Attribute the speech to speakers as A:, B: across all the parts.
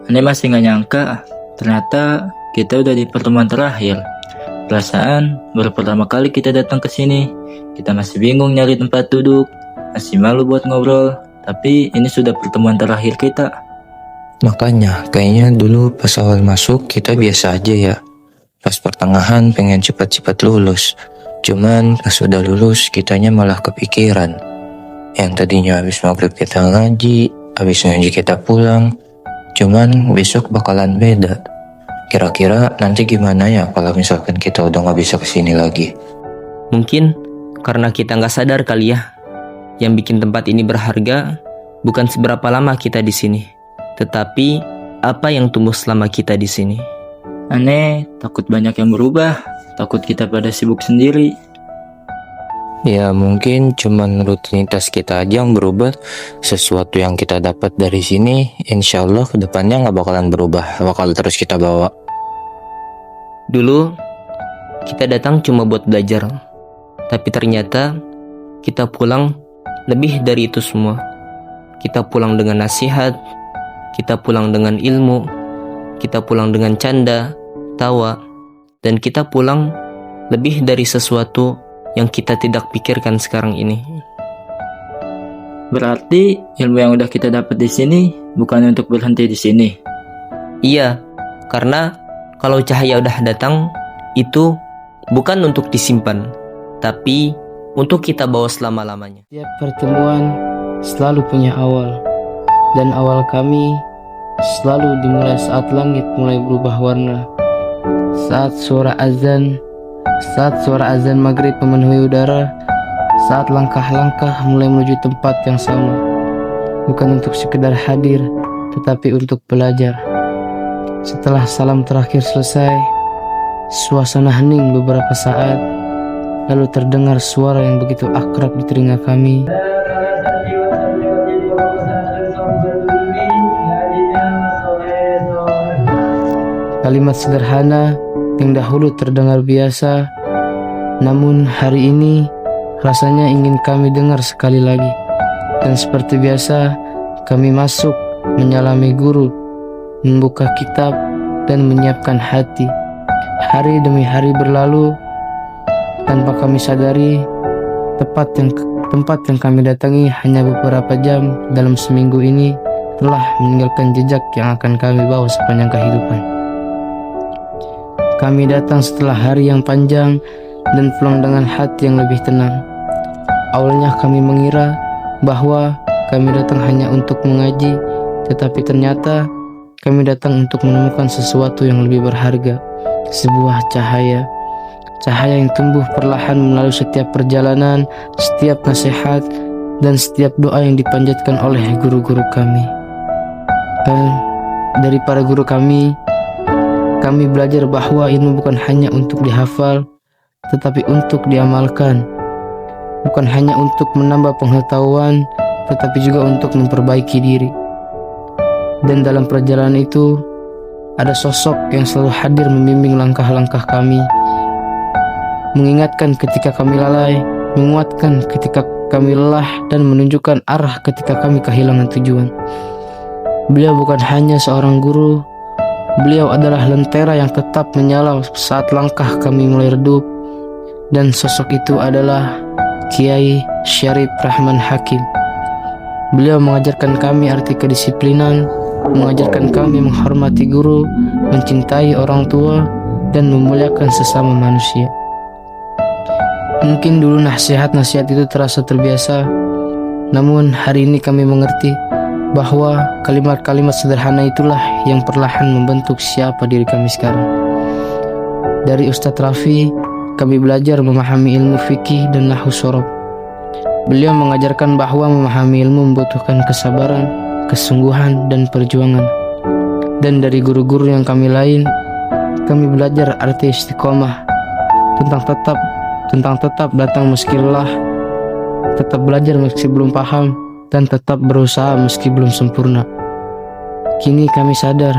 A: Aneh masih nggak nyangka, ternyata kita udah di pertemuan terakhir. Perasaan baru pertama kali kita datang ke sini. Kita masih bingung nyari tempat duduk, masih malu buat ngobrol. Tapi ini sudah pertemuan terakhir kita.
B: Makanya kayaknya dulu pas awal masuk kita biasa aja ya. Pas pertengahan pengen cepat-cepat lulus. Cuman pas sudah lulus kitanya malah kepikiran. Yang tadinya habis maghrib kita ngaji, habis ngaji kita pulang. Cuman besok bakalan beda. Kira-kira nanti gimana ya kalau misalkan kita udah gak bisa kesini lagi?
C: Mungkin karena kita nggak sadar kali ya. Yang bikin tempat ini berharga bukan seberapa lama kita di sini, tetapi apa yang tumbuh selama kita di sini.
A: Aneh takut banyak yang berubah, takut kita pada sibuk sendiri.
B: Ya mungkin cuman rutinitas kita aja yang berubah. Sesuatu yang kita dapat dari sini insya Allah kedepannya gak bakalan berubah, bakal terus kita bawa.
C: Dulu kita datang cuma buat belajar, tapi ternyata kita pulang lebih dari itu semua. Kita pulang dengan nasihat, kita pulang dengan ilmu, kita pulang dengan canda, tawa, dan kita pulang lebih dari sesuatu yang kita tidak pikirkan sekarang ini.
A: Berarti ilmu yang udah kita dapat di sini bukan untuk berhenti di sini.
C: Iya, karena kalau cahaya udah datang, itu bukan untuk disimpan, tapi untuk kita bawa selama-lamanya.
D: Setiap pertemuan selalu punya awal, dan awal kami selalu dimulai saat langit mulai berubah warna. Saat suara azan maghrib memenuhi udara, saat langkah-langkah mulai menuju tempat yang sama. Bukan untuk sekedar hadir, tetapi untuk belajar. Setelah salam terakhir selesai, suasana hening beberapa saat. Lalu terdengar suara yang begitu akrab di telinga kami. Kalimat sederhana yang dahulu terdengar biasa, namun hari ini rasanya ingin kami dengar sekali lagi. Dan seperti biasa, kami masuk, menyalami guru, membuka kitab, dan menyiapkan hati. Hari demi hari berlalu, tanpa kami sadari, tempat yang kami datangi hanya beberapa jam dalam seminggu ini telah meninggalkan jejak yang akan kami bawa sepanjang kehidupan. Kami datang setelah hari yang panjang dan pulang dengan hati yang lebih tenang. Awalnya kami mengira bahwa kami datang hanya untuk mengaji, tetapi ternyata kami datang untuk menemukan sesuatu yang lebih berharga, sebuah cahaya. Cahaya yang tumbuh perlahan melalui setiap perjalanan, setiap nasihat, dan setiap doa yang dipanjatkan oleh guru-guru kami. Dan dari para guru kami belajar bahwa ilmu bukan hanya untuk dihafal, tetapi untuk diamalkan. Bukan hanya untuk menambah pengetahuan, tetapi juga untuk memperbaiki diri. Dan dalam perjalanan itu, ada sosok yang selalu hadir membimbing langkah-langkah kami, mengingatkan ketika kami lalai, menguatkan ketika kami lelah, dan menunjukkan arah ketika kami kehilangan tujuan. Beliau bukan hanya seorang guru, beliau adalah lentera yang tetap menyala saat langkah kami mulai redup. Dan sosok itu adalah Kiai Syarif Rahman Hakim. Beliau mengajarkan kami arti kedisiplinan, mengajarkan kami menghormati guru, mencintai orang tua, dan memuliakan sesama manusia. Mungkin dulu nasihat-nasihat itu terasa terbiasa, namun hari ini kami mengerti bahwa kalimat-kalimat sederhana itulah yang perlahan membentuk siapa diri kami sekarang. Dari Ustadz Raffi, kami belajar memahami ilmu fikih dan nahwu shorof. Beliau mengajarkan bahwa memahami ilmu membutuhkan kesabaran, kesungguhan, dan perjuangan. Dan dari guru-guru yang kami lain, kami belajar arti istiqomah, tentang tetap datang meski lelah, tetap belajar meski belum paham, dan tetap berusaha meski belum sempurna. Kini kami sadar,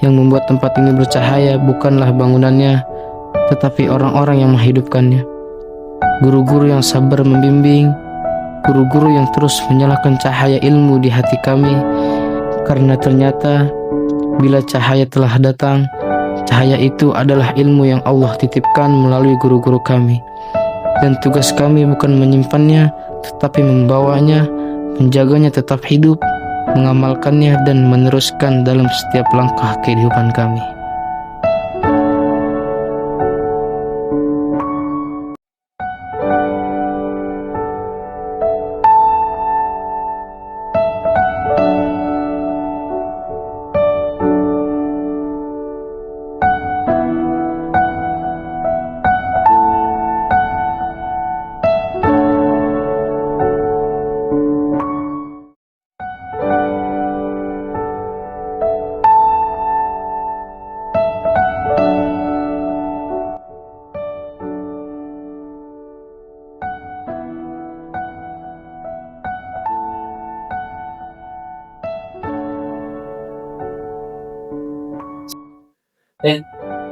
D: yang membuat tempat ini bercahaya bukanlah bangunannya, tetapi orang-orang yang menghidupkannya. Guru-guru yang sabar membimbing, guru-guru yang terus menyalakan cahaya ilmu di hati kami, karena ternyata bila cahaya telah datang, cahaya itu adalah ilmu yang Allah titipkan melalui guru-guru kami. Dan tugas kami bukan menyimpannya, tetapi membawanya, menjaganya tetap hidup, mengamalkannya dan meneruskan dalam setiap langkah kehidupan kami.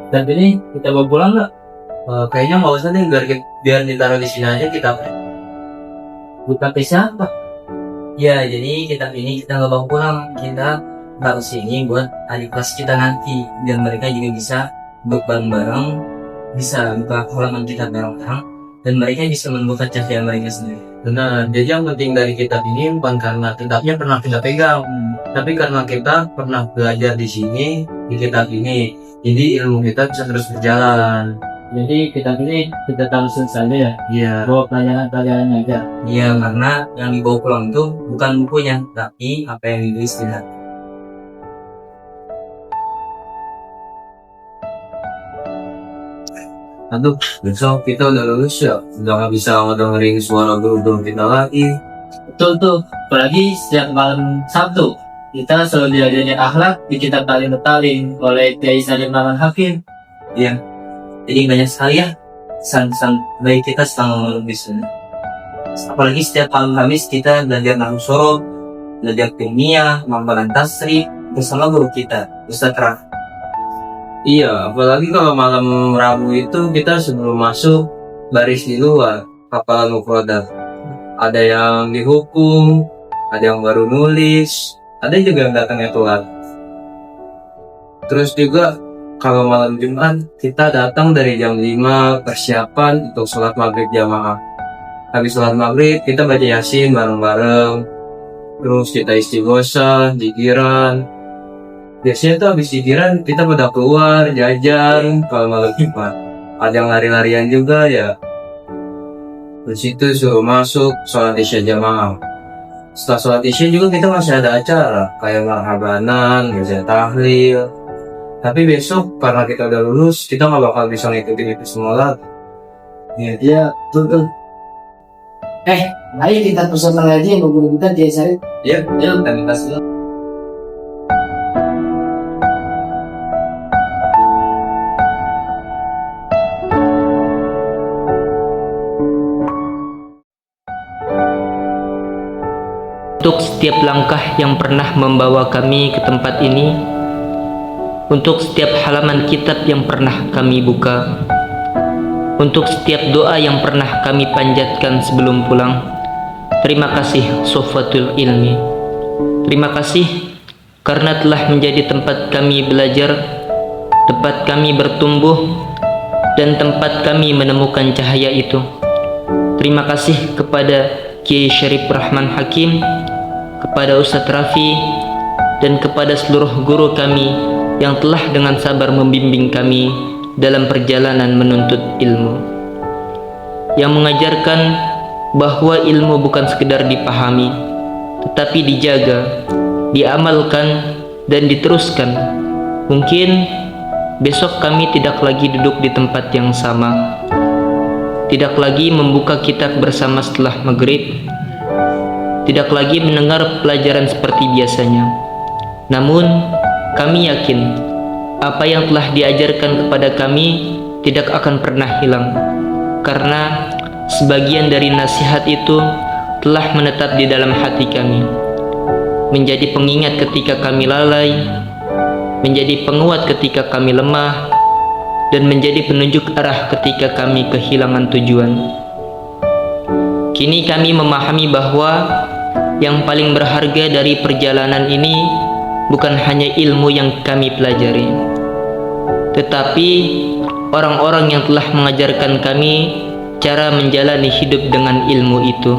A: Tapi ini kita bawa pulang nggak?
B: Kayaknya nggak usah deh, biar ditaruh di sini aja kitabnya.
A: Bukan ke siapa?
B: Ya, jadi kitab ini kita nggak bawa pulang, kita taruh sini buat adik kelas kita nanti, biar mereka juga bisa duduk bareng-bareng, bisa buka halaman kitab bareng-bareng, dan mereka bisa menemukan cahaya mereka sendiri.
E: Benar, jadi yang penting dari kitab ini bukan karena kitabnya pernah kita pegang, tapi karena kita pernah belajar di sini, di kitab ini. Jadi ilmu kita bisa terus berjalan.
A: Jadi kitab ini kita taruh saja ya.
E: Iya.
A: Bawa pelajaran-pelajarannya aja.
B: Iya, karena yang dibawa pulang itu bukan bukunya, tapi apa yang ditulis di dalam.
E: Aduh, besok kita udah lulus ya, udah nggak bisa ngedengerin suara guru-guru kita lagi.
A: Betul tuh. Apalagi setiap malam Sabtu kita selalu diajarin akhlak di kitab Ta'lim oleh Kiai Salim Rahman Hakim.
B: Iya. Jadi banyak sekali ya pesan-pesan baik kita selama di sini. Apalagi setiap malam Kamis kita belajar nahwu sorof, belajar kimia, mambaran tasrif bersama guru kita, Ustaz Raf.
E: Iya, apalagi kalau malam Rabu itu kita sebelum masuk baris di luar hafalan mufradat. Ada yang dihukum, ada yang baru nulis, ada juga yang datangnya telat. Terus juga kalau malam Jumat kita datang dari jam 5 persiapan untuk sholat maghrib jamaah. Habis sholat maghrib kita baca yasin bareng-bareng. Terus kita istighosah, zikiran. Biasanya tuh habis zikiran kita pada keluar jajan kalau malam Jumat. Ada yang lari-larian juga ya. Terus itu suruh masuk sholat isya jamaah. Setelah sholat isya juga kita masih ada acara kayak marhabanan, baca tahlil. Tapi besok karena kita udah lulus, kita nggak bakal bisa ngikutin itu semua lagi.
A: Iya, betul. Ayo kita pesan lagi yang guru kita Kiai Salim.
E: Yuk, kita minta dulu.
C: Untuk setiap langkah yang pernah membawa kami ke tempat ini, untuk setiap halaman kitab yang pernah kami buka, untuk setiap doa yang pernah kami panjatkan sebelum pulang, terima kasih Sofatul Ilmi. Terima kasih karena telah menjadi tempat kami belajar, tempat kami bertumbuh, dan tempat kami menemukan cahaya itu. Terima kasih kepada Kiai Syarif Rahman Hakim, kepada Ustadz Rafi, dan kepada seluruh guru kami yang telah dengan sabar membimbing kami dalam perjalanan menuntut ilmu, yang mengajarkan bahwa ilmu bukan sekedar dipahami, tetapi dijaga, diamalkan, dan diteruskan. Mungkin besok kami tidak lagi duduk di tempat yang sama, tidak lagi membuka kitab bersama setelah maghrib, tidak lagi mendengar pelajaran seperti biasanya. Namun, kami yakin apa yang telah diajarkan kepada kami tidak akan pernah hilang, karena sebagian dari nasihat itu telah menetap di dalam hati kami, menjadi pengingat ketika kami lalai, menjadi penguat ketika kami lemah, dan menjadi penunjuk arah ketika kami kehilangan tujuan. Kini kami memahami bahwa yang paling berharga dari perjalanan ini bukan hanya ilmu yang kami pelajari, tetapi orang-orang yang telah mengajarkan kami cara menjalani hidup dengan ilmu itu.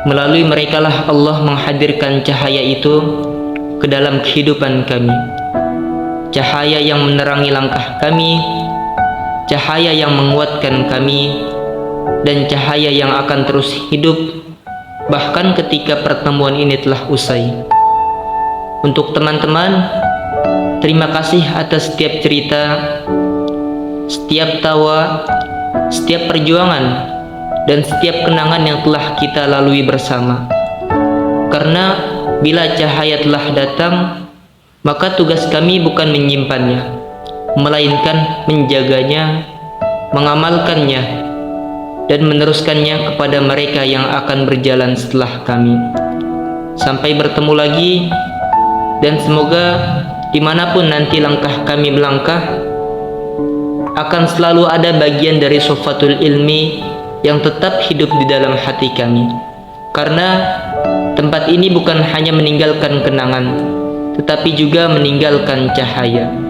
C: Melalui merekalah Allah menghadirkan cahaya itu ke dalam kehidupan kami. Cahaya yang menerangi langkah kami, cahaya yang menguatkan kami, dan cahaya yang akan terus hidup bahkan ketika pertemuan ini telah usai. Untuk teman-teman, terima kasih atas setiap cerita, setiap tawa, setiap perjuangan, dan setiap kenangan yang telah kita lalui bersama. Karena bila cahaya telah datang, maka tugas kami bukan menyimpannya, melainkan menjaganya, mengamalkannya, dan meneruskannya kepada mereka yang akan berjalan setelah kami. Sampai bertemu lagi, dan semoga dimanapun nanti langkah kami melangkah, akan selalu ada bagian dari sofatul ilmi yang tetap hidup di dalam hati kami. Karena tempat ini bukan hanya meninggalkan kenangan, tetapi juga meninggalkan cahaya.